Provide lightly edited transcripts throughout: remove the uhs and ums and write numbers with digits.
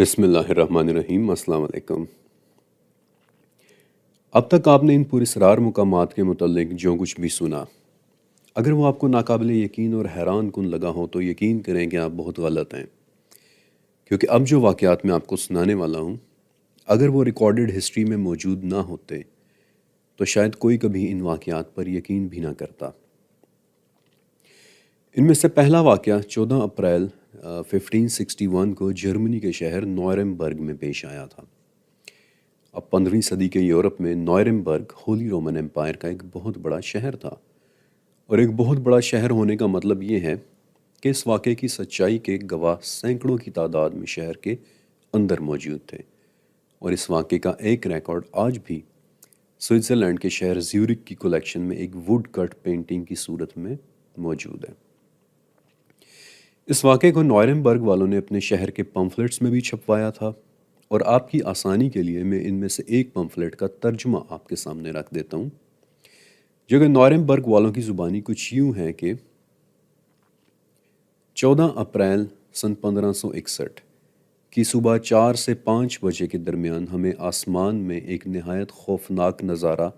بسم اللہ الرحمن الرحیم۔ السلام علیکم۔ اب تک آپ نے ان پراسرار مقامات کے متعلق جو کچھ بھی سنا، اگر وہ آپ کو ناقابل یقین اور حیران کن لگا ہو تو یقین کریں کہ آپ بہت غلط ہیں، کیونکہ اب جو واقعات میں آپ کو سنانے والا ہوں، اگر وہ ریکارڈڈ ہسٹری میں موجود نہ ہوتے تو شاید کوئی کبھی ان واقعات پر یقین بھی نہ کرتا۔ ان میں سے پہلا واقعہ 14 اپریل 1561 کو جرمنی کے شہر نوئرمبرگ میں پیش آیا تھا۔ اب 15ویں صدی کے یورپ میں نوئرمبرگ ہولی رومن امپائر کا ایک بہت بڑا شہر تھا، اور ایک بہت بڑا شہر ہونے کا مطلب یہ ہے کہ اس واقعے کی سچائی کے گواہ سینکڑوں کی تعداد میں شہر کے اندر موجود تھے، اور اس واقعے کا ایک ریکارڈ آج بھی سوئٹزرلینڈ کے شہر زیورک کی کلیکشن میں ایک ووڈ کٹ پینٹنگ کی صورت میں موجود ہے۔ اس واقعے کو نوئرمبرگ والوں نے اپنے شہر کے پمفلٹس میں بھی چھپوایا تھا، اور آپ کی آسانی کے لیے میں ان میں سے ایک پمفلٹ کا ترجمہ آپ کے سامنے رکھ دیتا ہوں، جو کہ نوئرمبرگ والوں کی زبانی کچھ یوں ہے کہ 14 اپریل سن 1561 کی صبح 4 سے 5 بجے کے درمیان ہمیں آسمان میں ایک نہایت خوفناک نظارہ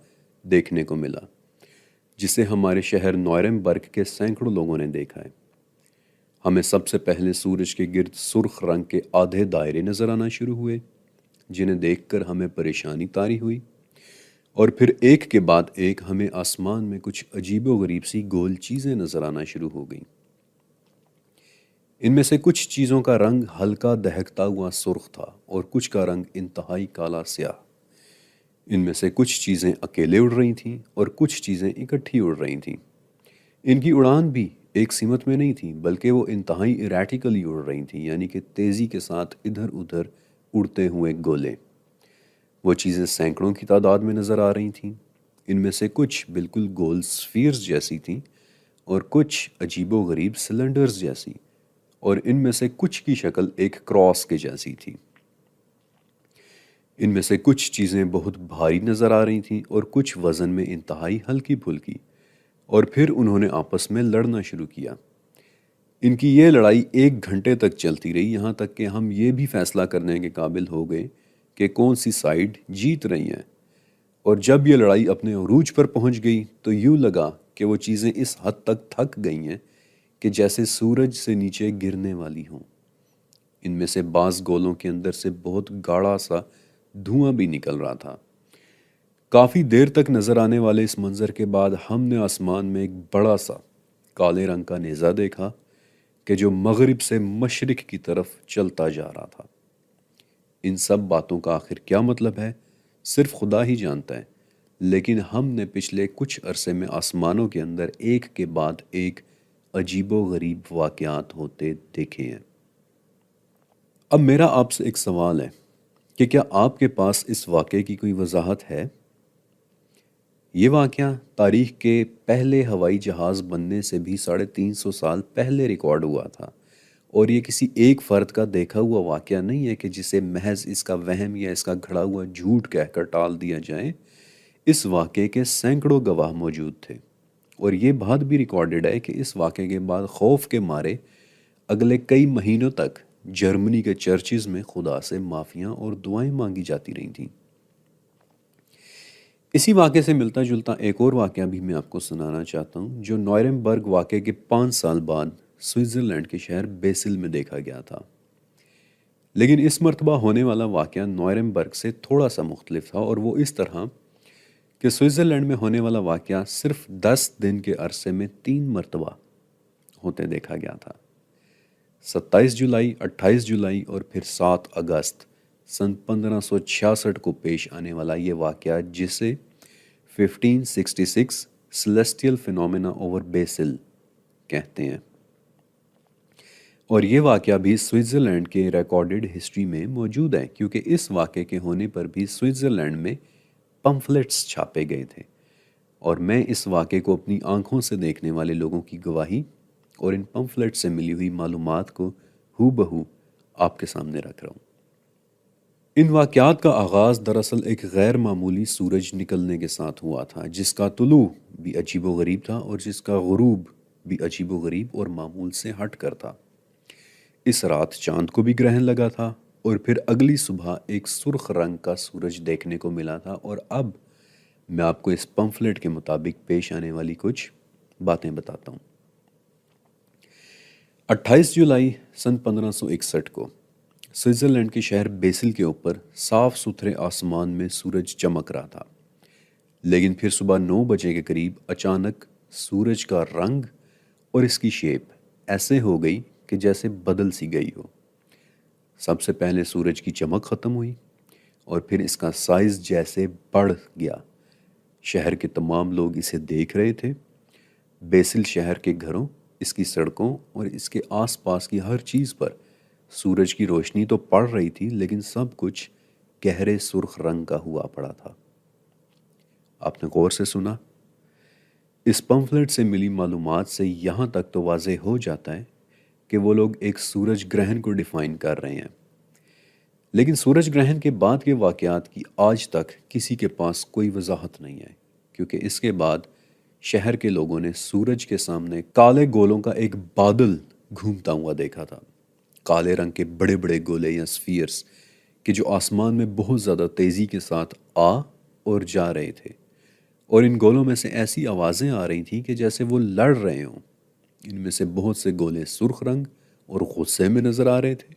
دیکھنے کو ملا، جسے ہمارے شہر نوئرمبرگ کے سینکڑوں لوگوں نے دیکھا ہے۔ ہمیں سب سے پہلے سورج کے گرد سرخ رنگ کے آدھے دائرے نظر آنا شروع ہوئے، جنہیں دیکھ کر ہمیں پریشانی طاری ہوئی، اور پھر ایک کے بعد ایک ہمیں آسمان میں کچھ عجیب و غریب سی گول چیزیں نظر آنا شروع ہو گئیں۔ ان میں سے کچھ چیزوں کا رنگ ہلکا دہکتا ہوا سرخ تھا، اور کچھ کا رنگ انتہائی کالا سیاہ۔ ان میں سے کچھ چیزیں اکیلے اڑ رہی تھیں اور کچھ چیزیں اکٹھی اڑ رہی تھیں۔ ان کی اڑان بھی ایک سمت میں نہیں تھی، بلکہ وہ انتہائی ایریٹیکلی اڑ رہی تھیں، یعنی کہ تیزی کے ساتھ ادھر ادھر اڑتے ہوئے گولے۔ وہ چیزیں سینکڑوں کی تعداد میں نظر آ رہی تھیں۔ ان میں سے کچھ بالکل گول سفیرز جیسی تھیں، اور کچھ عجیب و غریب سلنڈرز جیسی، اور ان میں سے کچھ کی شکل ایک کراس کے جیسی تھی۔ ان میں سے کچھ چیزیں بہت بھاری نظر آ رہی تھیں اور کچھ وزن میں انتہائی ہلکی پھلکی، اور پھر انہوں نے آپس میں لڑنا شروع کیا۔ ان کی یہ لڑائی 1 گھنٹے تک چلتی رہی، یہاں تک کہ ہم یہ بھی فیصلہ کرنے کے قابل ہو گئے کہ کون سی سائیڈ جیت رہی ہیں۔ اور جب یہ لڑائی اپنے عروج پر پہنچ گئی تو یوں لگا کہ وہ چیزیں اس حد تک تھک گئی ہیں کہ جیسے سورج سے نیچے گرنے والی ہوں۔ ان میں سے بعض گولوں کے اندر سے بہت گاڑھا سا دھواں بھی نکل رہا تھا۔ کافی دیر تک نظر آنے والے اس منظر کے بعد ہم نے آسمان میں ایک بڑا سا کالے رنگ کا نیزہ دیکھا کہ جو مغرب سے مشرق کی طرف چلتا جا رہا تھا۔ ان سب باتوں کا آخر کیا مطلب ہے صرف خدا ہی جانتا ہے، لیکن ہم نے پچھلے کچھ عرصے میں آسمانوں کے اندر ایک کے بعد ایک عجیب و غریب واقعات ہوتے دیکھے ہیں۔ اب میرا آپ سے ایک سوال ہے کہ کیا آپ کے پاس اس واقعے کی کوئی وضاحت ہے؟ یہ واقعہ تاریخ کے پہلے ہوائی جہاز بننے سے بھی 350 سال پہلے ریکارڈ ہوا تھا، اور یہ کسی ایک فرد کا دیکھا ہوا واقعہ نہیں ہے کہ جسے محض اس کا وہم یا اس کا گھڑا ہوا جھوٹ کہہ کر ٹال دیا جائے۔ اس واقعے کے سینکڑوں گواہ موجود تھے، اور یہ بات بھی ریکارڈڈ ہے کہ اس واقعے کے بعد خوف کے مارے اگلے کئی مہینوں تک جرمنی کے چرچز میں خدا سے معافیاں اور دعائیں مانگی جاتی رہی تھیں۔ اسی واقعے سے ملتا جلتا ایک اور واقعہ بھی میں آپ کو سنانا چاہتا ہوں، جو نوئرمبرگ واقعے کے 5 سال بعد سوئٹزرلینڈ کے شہر بیسل میں دیکھا گیا تھا۔ لیکن اس مرتبہ ہونے والا واقعہ نوئرمبرگ سے تھوڑا سا مختلف تھا، اور وہ اس طرح کہ سوئٹزرلینڈ میں ہونے والا واقعہ صرف 10 دن کے عرصے میں 3 مرتبہ ہوتے دیکھا گیا تھا۔ 27 جولائی، 28 جولائی اور پھر 7 اگست سن 1566 کو پیش آنے والا یہ واقعہ، جسے 1566 سیلیسٹیل فینومینا اوور بیسل کہتے ہیں، اور یہ واقعہ بھی سوئٹزرلینڈ کے ریکارڈڈ ہسٹری میں موجود ہے، کیونکہ اس واقعے کے ہونے پر بھی سوئٹزرلینڈ میں پمفلٹس چھاپے گئے تھے، اور میں اس واقعے کو اپنی آنکھوں سے دیکھنے والے لوگوں کی گواہی اور ان پمفلٹ سے ملی ہوئی معلومات کو ہو بہو آپ کے سامنے رکھ رہا ہوں۔ ان واقعات کا آغاز دراصل ایک غیر معمولی سورج نکلنے کے ساتھ ہوا تھا، جس کا طلوع بھی عجیب و غریب تھا اور جس کا غروب بھی عجیب و غریب اور معمول سے ہٹ کر تھا۔ اس رات چاند کو بھی گرہن لگا تھا، اور پھر اگلی صبح ایک سرخ رنگ کا سورج دیکھنے کو ملا تھا۔ اور اب میں آپ کو اس پمفلٹ کے مطابق پیش آنے والی کچھ باتیں بتاتا ہوں۔ 28 جولائی سن 1561 کو سوئٹزرلینڈ کے شہر بیسل کے اوپر صاف ستھرے آسمان میں سورج چمک رہا تھا، لیکن پھر صبح 9 بجے کے قریب اچانک سورج کا رنگ اور اس کی شیپ ایسے ہو گئی کہ جیسے بدل سی گئی ہو۔ سب سے پہلے سورج کی چمک ختم ہوئی اور پھر اس کا سائز جیسے بڑھ گیا۔ شہر کے تمام لوگ اسے دیکھ رہے تھے۔ بیسل شہر کے گھروں، اس کی سڑکوں اور اس کے آس پاس کی ہر چیز پر سورج کی روشنی تو پڑ رہی تھی، لیکن سب کچھ گہرے سرخ رنگ کا ہوا پڑا تھا۔ آپ نے غور سے سنا؟ اس پمفلٹ سے ملی معلومات سے یہاں تک تو واضح ہو جاتا ہے کہ وہ لوگ ایک سورج گرہن کو ڈیفائن کر رہے ہیں، لیکن سورج گرہن کے بعد کے واقعات کی آج تک کسی کے پاس کوئی وضاحت نہیں ہے، کیونکہ اس کے بعد شہر کے لوگوں نے سورج کے سامنے کالے گولوں کا ایک بادل گھومتا ہوا دیکھا تھا۔ کالے رنگ کے بڑے بڑے گولے یا سفیئرز کہ جو آسمان میں بہت زیادہ تیزی کے ساتھ آ اور جا رہے تھے، اور ان گولوں میں سے ایسی آوازیں آ رہی تھیں کہ جیسے وہ لڑ رہے ہوں۔ ان میں سے بہت سے گولے سرخ رنگ اور غصے میں نظر آ رہے تھے،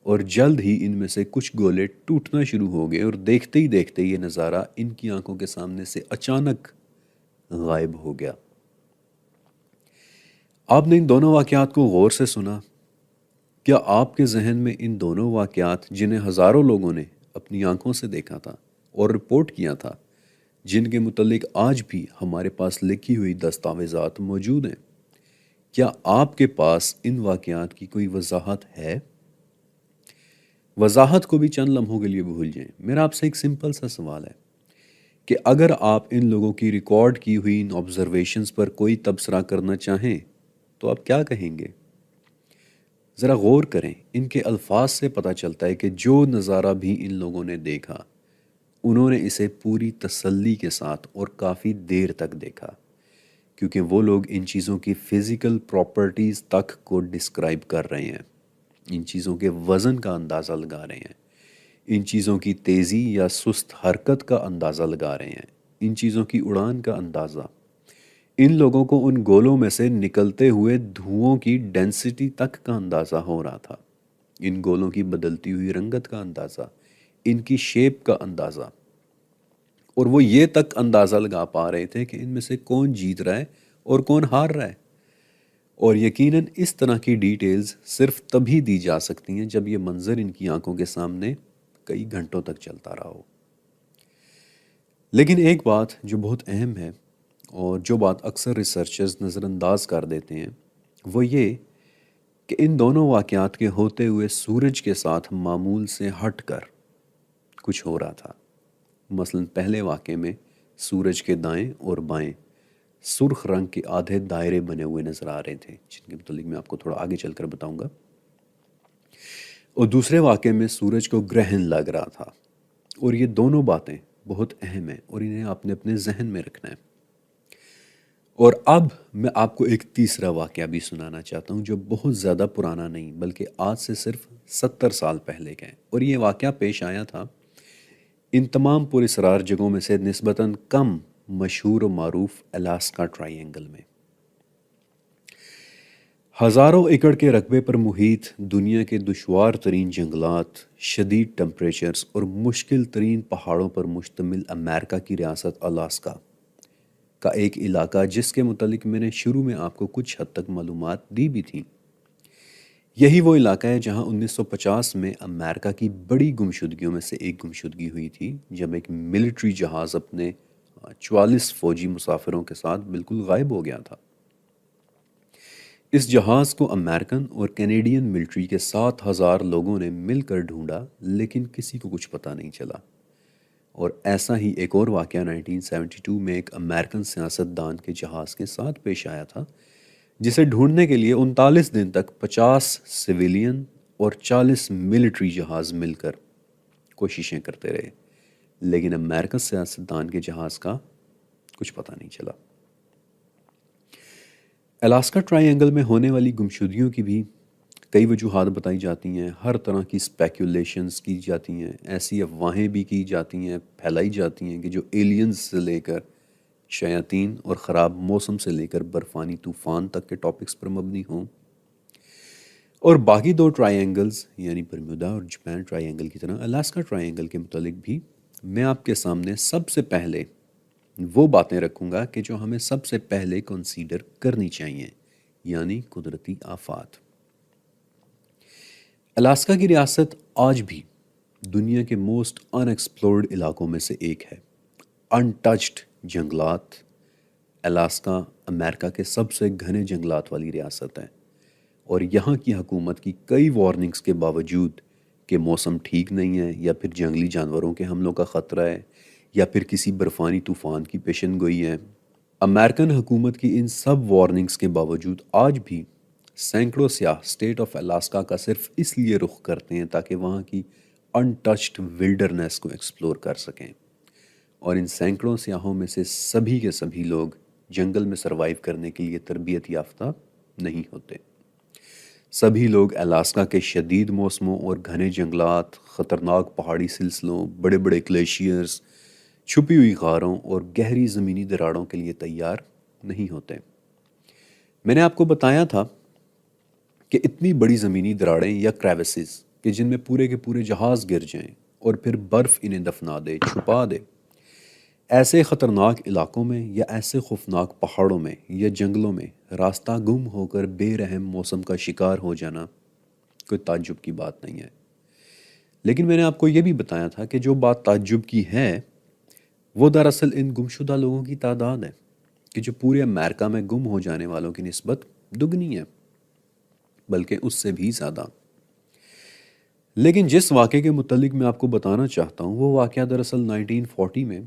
اور جلد ہی ان میں سے کچھ گولے ٹوٹنا شروع ہو گئے، اور دیکھتے ہی دیکھتے یہ نظارہ ان کی آنکھوں کے سامنے سے اچانک غائب ہو گیا۔ آپ نے ان دونوں واقعات کو غور سے سنا۔ کیا آپ کے ذہن میں ان دونوں واقعات، جنہیں ہزاروں لوگوں نے اپنی آنکھوں سے دیکھا تھا اور رپورٹ کیا تھا، جن کے متعلق آج بھی ہمارے پاس لکھی ہوئی دستاویزات موجود ہیں، کیا آپ کے پاس ان واقعات کی کوئی وضاحت ہے؟ وضاحت کو بھی چند لمحوں کے لیے بھول جائیں۔ میرا آپ سے ایک سمپل سا سوال ہے کہ اگر آپ ان لوگوں کی ریکارڈ کی ہوئی ان آبزرویشنز پر کوئی تبصرہ کرنا چاہیں تو آپ کیا کہیں گے؟ ذرا غور کریں، ان کے الفاظ سے پتہ چلتا ہے کہ جو نظارہ بھی ان لوگوں نے دیکھا، انہوں نے اسے پوری تسلی کے ساتھ اور کافی دیر تک دیکھا، کیونکہ وہ لوگ ان چیزوں کی فزیکل پراپرٹیز تک کو ڈسکرائب کر رہے ہیں، ان چیزوں کے وزن کا اندازہ لگا رہے ہیں، ان چیزوں کی تیزی یا سست حرکت کا اندازہ لگا رہے ہیں، ان چیزوں کی اڑان کا اندازہ۔ ان لوگوں کو ان گولوں میں سے نکلتے ہوئے دھوؤں کی ڈینسٹی تک کا اندازہ ہو رہا تھا، ان گولوں کی بدلتی ہوئی رنگت کا اندازہ، ان کی شیپ کا اندازہ، اور وہ یہ تک اندازہ لگا پا رہے تھے کہ ان میں سے کون جیت رہا ہے اور کون ہار رہا ہے۔ اور یقیناً اس طرح کی ڈیٹیلز صرف تبھی دی جا سکتی ہیں جب یہ منظر ان کی آنکھوں کے سامنے کئی گھنٹوں تک چلتا رہا ہو۔ لیکن ایک بات جو بہت اہم ہے اور جو بات اکثر ریسرچرز نظر انداز کر دیتے ہیں، وہ یہ کہ ان دونوں واقعات کے ہوتے ہوئے سورج کے ساتھ معمول سے ہٹ کر کچھ ہو رہا تھا۔ مثلا پہلے واقعے میں سورج کے دائیں اور بائیں سرخ رنگ کے آدھے دائرے بنے ہوئے نظر آ رہے تھے، جن کے متعلق میں آپ کو تھوڑا آگے چل کر بتاؤں گا، اور دوسرے واقعے میں سورج کو گرہن لگ رہا تھا۔ اور یہ دونوں باتیں بہت اہم ہیں اور انہیں آپ نے اپنے ذہن میں رکھنا ہے۔ اور اب میں آپ کو ایک تیسرا واقعہ بھی سنانا چاہتا ہوں جو بہت زیادہ پرانا نہیں بلکہ آج سے صرف 70 سال پہلے کا ہے، اور یہ واقعہ پیش آیا تھا ان تمام پراسرار جگہوں میں سے نسبتاً کم مشہور و معروف الاسکا ٹرائی اینگل میں۔ ہزاروں ایکڑ کے رقبے پر محیط دنیا کے دشوار ترین جنگلات، شدید ٹمپریچرز اور مشکل ترین پہاڑوں پر مشتمل امریکہ کی ریاست الاسکا کا ایک علاقہ، جس کے متعلق میں نے شروع میں آپ کو کچھ حد تک معلومات دی بھی تھیں۔ یہی وہ علاقہ ہے جہاں 1950 میں امریکہ کی بڑی گمشدگیوں میں سے ایک گمشدگی ہوئی تھی، جب ایک ملٹری جہاز اپنے 44 فوجی مسافروں کے ساتھ بالکل غائب ہو گیا تھا۔ اس جہاز کو امریکن اور کینیڈین ملٹری کے 7,000 لوگوں نے مل کر ڈھونڈا، لیکن کسی کو کچھ پتہ نہیں چلا۔ اور ایسا ہی ایک اور واقعہ 1972 میں ایک امریکن سیاستدان کے جہاز کے ساتھ پیش آیا تھا، جسے ڈھونڈنے کے لیے 39 دن تک 50 سویلین اور 40 ملٹری جہاز مل کر کوششیں کرتے رہے، لیکن امریکن سیاستدان کے جہاز کا کچھ پتہ نہیں چلا۔ الاسکا ٹرائی اینگل میں ہونے والی گمشدگیوں کی بھی کئی وجوہات بتائی جاتی ہیں، ہر طرح کی اسپیکولیشنز کی جاتی ہیں، ایسی افواہیں بھی کی جاتی ہیں، پھیلائی جاتی ہیں کہ جو ایلینز سے لے کر شیاطین اور خراب موسم سے لے کر برفانی طوفان تک کے ٹاپکس پر مبنی ہوں۔ اور باقی دو ٹرائی اینگلز یعنی برمودا اور جاپان ٹرائی اینگل کی طرح الاسکا ٹرائی اینگل کے متعلق بھی میں آپ کے سامنے سب سے پہلے وہ باتیں رکھوں گا کہ جو ہمیں سب سے پہلے کنسیڈر کرنی چاہیے، یعنی قدرتی آفات۔ الاسکا کی ریاست آج بھی دنیا کے موسٹ ان ایکسپلورڈ علاقوں میں سے ایک ہے۔ انٹچڈ جنگلات، الاسکا امریکہ کے سب سے گھنے جنگلات والی ریاست ہے، اور یہاں کی حکومت کی کئی وارننگز کے باوجود کہ موسم ٹھیک نہیں ہے، یا پھر جنگلی جانوروں کے حملوں کا خطرہ ہے، یا پھر کسی برفانی طوفان کی پیشن گوئی ہے، امریکن حکومت کی ان سب وارننگز کے باوجود آج بھی سینکڑوں سیاح اسٹیٹ آف الاسکا کا صرف اس لیے رخ کرتے ہیں تاکہ وہاں کی انٹچڈ ولڈرنیس کو ایکسپلور کر سکیں، اور ان سینکڑوں سیاحوں میں سے سبھی کے سبھی لوگ جنگل میں سروائیو کرنے کے لیے تربیت یافتہ نہیں ہوتے۔ سبھی لوگ الاسکا کے شدید موسموں اور گھنے جنگلات، خطرناک پہاڑی سلسلوں، بڑے بڑے گلیشیئرز، چھپی ہوئی غاروں اور گہری زمینی دراڑوں کے لیے تیار نہیں ہوتے۔ میں نے آپ کو بتایا تھا کہ اتنی بڑی زمینی دراڑیں یا کریوسز کہ جن میں پورے کے پورے جہاز گر جائیں اور پھر برف انہیں دفنا دے، چھپا دے، ایسے خطرناک علاقوں میں یا ایسے خوفناک پہاڑوں میں یا جنگلوں میں راستہ گم ہو کر بے رحم موسم کا شکار ہو جانا کوئی تعجب کی بات نہیں ہے۔ لیکن میں نے آپ کو یہ بھی بتایا تھا کہ جو بات تعجب کی ہے وہ دراصل ان گمشدہ لوگوں کی تعداد ہے کہ جو پورے امریکہ میں گم ہو جانے والوں کی نسبت دگنی ہے، بلکہ اس سے بھی زیادہ۔ لیکن جس واقعے کے متعلق میں آپ کو بتانا چاہتا ہوں وہ واقعہ دراصل 1940 میں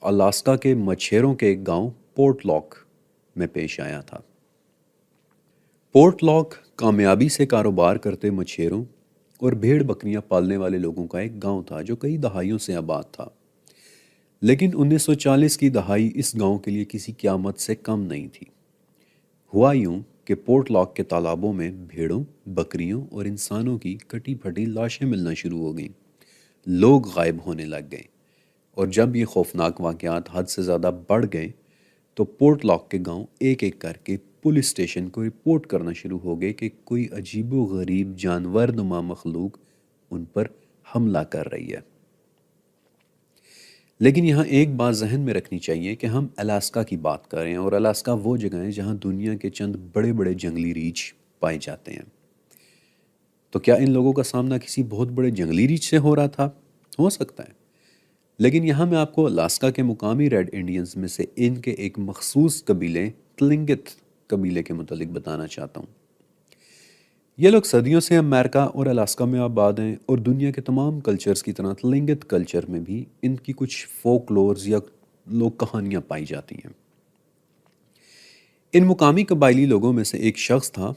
الاسکا کے مچھیروں کے ایک گاؤں پورٹ لاک میں پیش آیا تھا۔ پورٹ لاک کامیابی سے کاروبار کرتے مچھیروں اور بھیڑ بکریاں پالنے والے لوگوں کا ایک گاؤں تھا جو کئی دہائیوں سے آباد تھا۔ لیکن 1940 کی دہائی اس گاؤں کے لیے کسی قیامت سے کم نہیں تھی۔ ہوا یوں کہ پورٹ لاک کے تالابوں میں بھیڑوں، بکریوں اور انسانوں کی کٹی پھٹی لاشیں ملنا شروع ہو گئیں۔ لوگ غائب ہونے لگ گئے، اور جب یہ خوفناک واقعات حد سے زیادہ بڑھ گئے تو پورٹ لاک کے گاؤں ایک ایک کر کے پولیس اسٹیشن کو رپورٹ کرنا شروع ہو گئے کہ کوئی عجیب و غریب جانور نما مخلوق ان پر حملہ کر رہی ہے۔ لیکن یہاں ایک بات ذہن میں رکھنی چاہیے کہ ہم الاسکا کی بات کر رہے ہیں، اور الاسکا وہ جگہ ہے جہاں دنیا کے چند بڑے بڑے جنگلی ریچھ پائے جاتے ہیں۔ تو کیا ان لوگوں کا سامنا کسی بہت بڑے جنگلی ریچھ سے ہو رہا تھا؟ ہو سکتا ہے، لیکن یہاں میں آپ کو الاسکا کے مقامی ریڈ انڈینز میں سے ان کے ایک مخصوص قبیلے تلنگت قبیلے کے متعلق بتانا چاہتا ہوں۔ یہ لوگ صدیوں سے امریکہ اور الاسکا میں آباد ہیں، اور دنیا کے تمام کلچرز کی طرح تلنگت کلچر میں بھی ان کی کچھ فوک لورز یا لوک کہانیاں پائی جاتی ہیں۔ ان مقامی قبائلی لوگوں میں سے ایک شخص تھا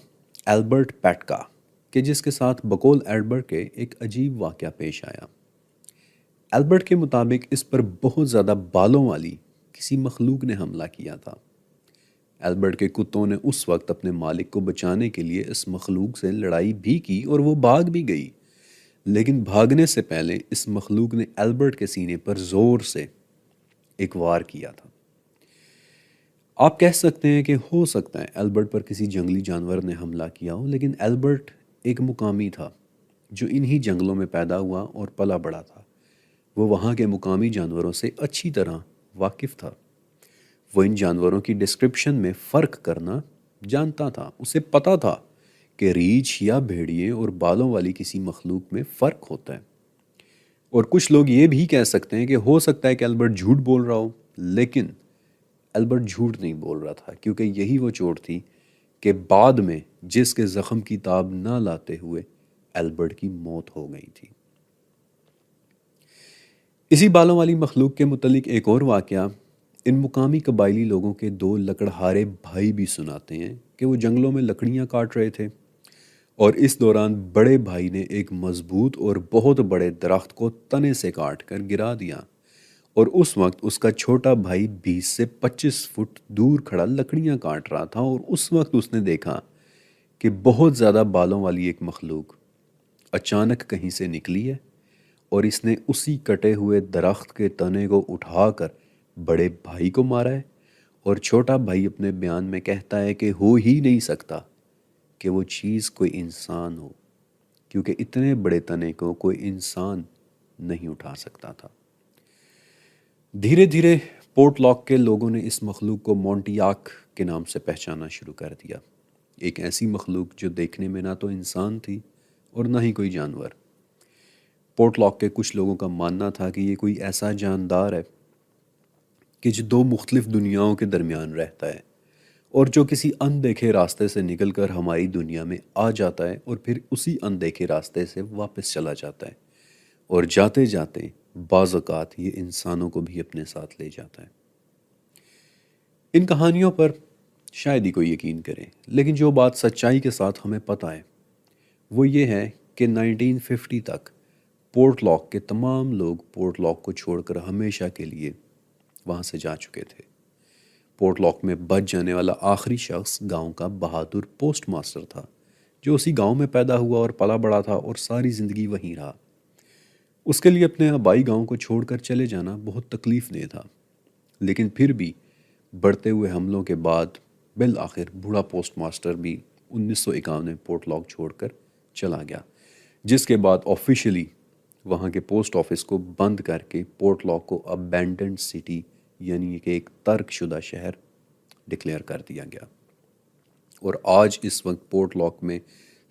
البرٹ پیٹکا، کہ جس کے ساتھ بقول البرٹ کے ایک عجیب واقعہ پیش آیا۔ البرٹ کے مطابق اس پر بہت زیادہ بالوں والی کسی مخلوق نے حملہ کیا تھا۔ البرٹ کے کتوں نے اس وقت اپنے مالک کو بچانے کے لیے اس مخلوق سے لڑائی بھی کی اور وہ بھاگ بھی گئی، لیکن بھاگنے سے پہلے اس مخلوق نے البرٹ کے سینے پر زور سے ایک وار کیا تھا۔ آپ کہہ سکتے ہیں کہ ہو سکتا ہے البرٹ پر کسی جنگلی جانور نے حملہ کیا ہو، لیکن البرٹ ایک مقامی تھا جو انہی جنگلوں میں پیدا ہوا اور پلا بڑا تھا۔ وہ وہاں کے مقامی جانوروں سے اچھی طرح واقف تھا۔ وہ ان جانوروں کی ڈسکرپشن میں فرق کرنا جانتا تھا۔ اسے پتا تھا کہ ریچھ یا بھیڑیے اور بالوں والی کسی مخلوق میں فرق ہوتا ہے۔ اور کچھ لوگ یہ بھی کہہ سکتے ہیں کہ ہو سکتا ہے کہ البرٹ جھوٹ بول رہا ہو، لیکن البرٹ جھوٹ نہیں بول رہا تھا، کیونکہ یہی وہ چوٹ تھی کہ بعد میں جس کے زخم کی تاب نہ لاتے ہوئے البرٹ کی موت ہو گئی تھی۔ اسی بالوں والی مخلوق کے متعلق ایک اور واقعہ ان مقامی قبائلی لوگوں کے دو لکڑہارے بھائی بھی سناتے ہیں کہ وہ جنگلوں میں لکڑیاں کاٹ رہے تھے، اور اس دوران بڑے بھائی نے ایک مضبوط اور بہت بڑے درخت کو تنے سے کاٹ کر گرا دیا، اور اس وقت اس کا چھوٹا بھائی 20 سے 25 فٹ دور کھڑا لکڑیاں کاٹ رہا تھا، اور اس وقت اس نے دیکھا کہ بہت زیادہ بالوں والی ایک مخلوق اچانک کہیں سے نکلی ہے اور اس نے اسی کٹے ہوئے درخت کے تنے کو اٹھا کر بڑے بھائی کو مارا ہے، اور چھوٹا بھائی اپنے بیان میں کہتا ہے کہ ہو ہی نہیں سکتا کہ وہ چیز کوئی انسان ہو، کیونکہ اتنے بڑے تنے کو کوئی انسان نہیں اٹھا سکتا تھا۔ دھیرے دھیرے پورٹ لاک کے لوگوں نے اس مخلوق کو مونٹیاک کے نام سے پہچانا شروع کر دیا، ایک ایسی مخلوق جو دیکھنے میں نہ تو انسان تھی اور نہ ہی کوئی جانور۔ پورٹ لاک کے کچھ لوگوں کا ماننا تھا کہ یہ کوئی ایسا جاندار ہے کہ جو دو مختلف دنیاؤں کے درمیان رہتا ہے، اور جو کسی اندیکھے راستے سے نکل کر ہماری دنیا میں آ جاتا ہے اور پھر اسی اندیکھے راستے سے واپس چلا جاتا ہے، اور جاتے جاتے بعض اوقات یہ انسانوں کو بھی اپنے ساتھ لے جاتا ہے۔ ان کہانیوں پر شاید ہی کوئی یقین کرے، لیکن جو بات سچائی کے ساتھ ہمیں پتہ ہے وہ یہ ہے کہ 1950 تک پورٹ لاک کے تمام لوگ پورٹ لاک کو چھوڑ کر ہمیشہ کے لیے وہاں سے جا چکے تھے۔ پورٹ لاک میں بچ جانے والا آخری شخص گاؤں کا بہادر پوسٹ ماسٹر تھا، جو اسی گاؤں میں پیدا ہوا اور پلا بڑا تھا اور ساری زندگی وہیں رہا۔ اس کے لیے اپنے آبائی گاؤں کو چھوڑ کر چلے جانا بہت تکلیف دہ تھا، لیکن پھر بھی بڑھتے ہوئے حملوں کے بعد بالآخر بوڑھا پوسٹ ماسٹر بھی 1951 میں پورٹ لاک چھوڑ کر چلا گیا، جس کے بعد آفیشلی وہاں کے پوسٹ آفس کو بند کر کے پورٹ لاک کو ابینڈنڈ سٹی، یعنی کہ ایک ترک شدہ شہر ڈکلیئر کر دیا گیا، اور آج اس وقت پورٹ لاک میں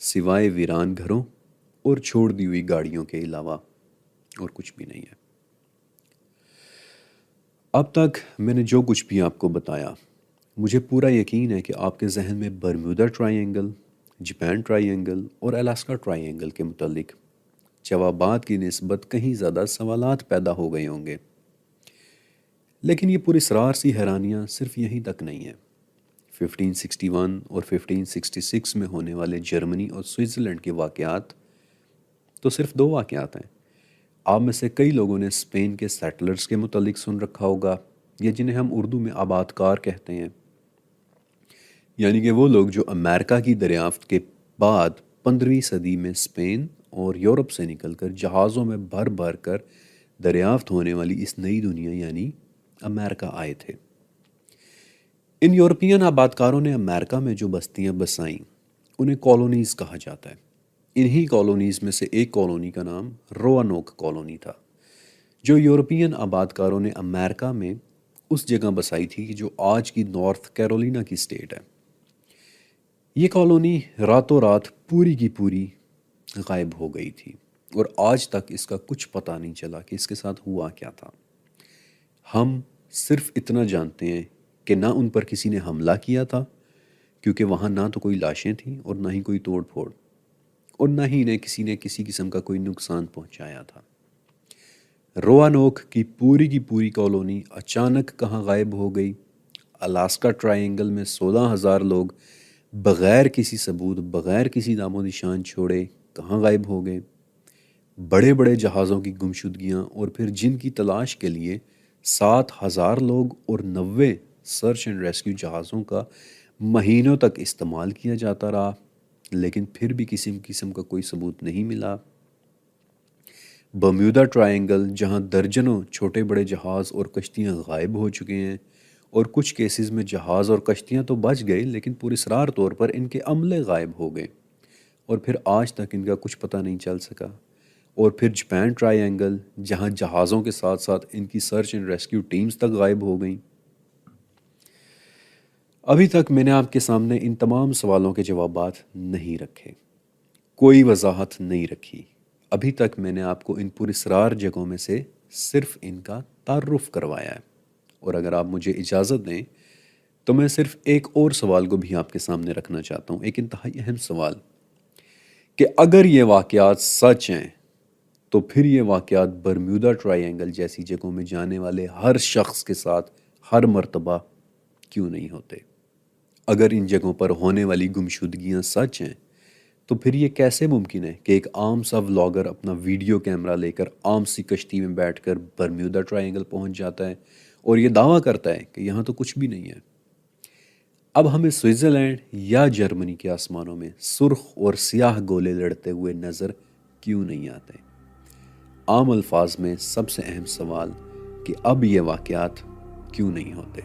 سوائے ویران گھروں اور چھوڑ دی ہوئی گاڑیوں کے علاوہ اور کچھ بھی نہیں ہے۔ اب تک میں نے جو کچھ بھی آپ کو بتایا، مجھے پورا یقین ہے کہ آپ کے ذہن میں Bermuda try angle, Japan try angle اور الاسکا ٹرائی اینگل کے متعلق جوابات کی نسبت کہیں زیادہ سوالات پیدا ہو گئے ہوں گے، لیکن یہ پوری اسرار سی حیرانیاں صرف یہیں تک نہیں ہیں۔ 1561 اور 1566 میں ہونے والے جرمنی اور سوئٹزرلینڈ کے واقعات تو صرف دو واقعات ہیں۔ آپ میں سے کئی لوگوں نے اسپین کے سیٹلرز کے متعلق سن رکھا ہوگا، یا جنہیں ہم اردو میں آباد کار کہتے ہیں، یعنی کہ وہ لوگ جو امریکہ کی دریافت کے بعد 15ویں صدی میں اسپین اور یورپ سے نکل کر جہازوں میں بھر بھر کر دریافت ہونے والی اس نئی دنیا یعنی امریکہ آئے تھے۔ ان یورپین آباد کاروں نے امریکہ میں جو بستیاں بسائیں انہیں کالونیز کہا جاتا ہے۔ انہی کالونیز میں سے ایک کالونی کا نام روانوک کالونی تھا، جو یورپین آباد کاروں نے امریکہ میں اس جگہ بسائی تھی جو آج کی نارتھ کیرولینا کی سٹیٹ ہے۔ یہ کالونی راتوں رات پوری کی پوری غائب ہو گئی تھی، اور آج تک اس کا کچھ پتہ نہیں چلا کہ اس کے ساتھ ہوا کیا تھا۔ ہم صرف اتنا جانتے ہیں کہ نہ ان پر کسی نے حملہ کیا تھا، کیونکہ وہاں نہ تو کوئی لاشیں تھیں اور نہ ہی کوئی توڑ پھوڑ، اور نہ ہی انہیں کسی نے کسی قسم کا کوئی نقصان پہنچایا تھا۔ روانوک کی پوری کالونی اچانک کہاں غائب ہو گئی؟ الاسکا ٹرائی اینگل میں 16,000 لوگ بغیر کسی ثبوت، بغیر کسی نام و نشان چھوڑے کہاں غائب ہو گئے؟ بڑے بڑے جہازوں کی گمشدگیاں، اور پھر جن کی تلاش کے لیے 7,000 لوگ اور 90 سرچ اینڈ ریسکیو جہازوں کا مہینوں تک استعمال کیا جاتا رہا، لیکن پھر بھی کسی قسم کا کوئی ثبوت نہیں ملا۔ برمودا ٹرائی اینگل جہاں درجنوں چھوٹے بڑے جہاز اور کشتیاں غائب ہو چکے ہیں، اور کچھ کیسز میں جہاز اور کشتیاں تو بچ گئے لیکن پراسرار طور پر ان کے عملے غائب ہو گئے، اور پھر آج تک ان کا کچھ پتہ نہیں چل سکا۔ اور پھر جاپان ٹرائی اینگل جہاں جہازوں کے ساتھ ساتھ ان کی سرچ اینڈ ریسکیو ٹیمز تک غائب ہو گئیں۔ ابھی تک میں نے آپ کے سامنے ان تمام سوالوں کے جوابات نہیں رکھے، کوئی وضاحت نہیں رکھی۔ ابھی تک میں نے آپ کو ان پراسرار جگہوں میں سے صرف ان کا تعارف کروایا ہے، اور اگر آپ مجھے اجازت دیں تو میں صرف ایک اور سوال کو بھی آپ کے سامنے رکھنا چاہتا ہوں، ایک انتہائی اہم سوال، کہ اگر یہ واقعات سچ ہیں تو پھر یہ واقعات برمودا ٹرائی اینگل جیسی جگہوں میں جانے والے ہر شخص کے ساتھ ہر مرتبہ کیوں نہیں ہوتے؟ اگر ان جگہوں پر ہونے والی گمشدگیاں سچ ہیں تو پھر یہ کیسے ممکن ہے کہ ایک عام سا ولاگر اپنا ویڈیو کیمرہ لے کر عام سی کشتی میں بیٹھ کر برمودا ٹرائی اینگل پہنچ جاتا ہے اور یہ دعویٰ کرتا ہے کہ یہاں تو کچھ بھی نہیں ہے؟ اب ہمیں سوئٹزرلینڈ یا جرمنی کے آسمانوں میں سرخ اور سیاہ گولے لڑتے ہوئے نظر کیوں نہیں آتے؟ عام الفاظ میں سب سے اہم سوال کہ اب یہ واقعات کیوں نہیں ہوتے؟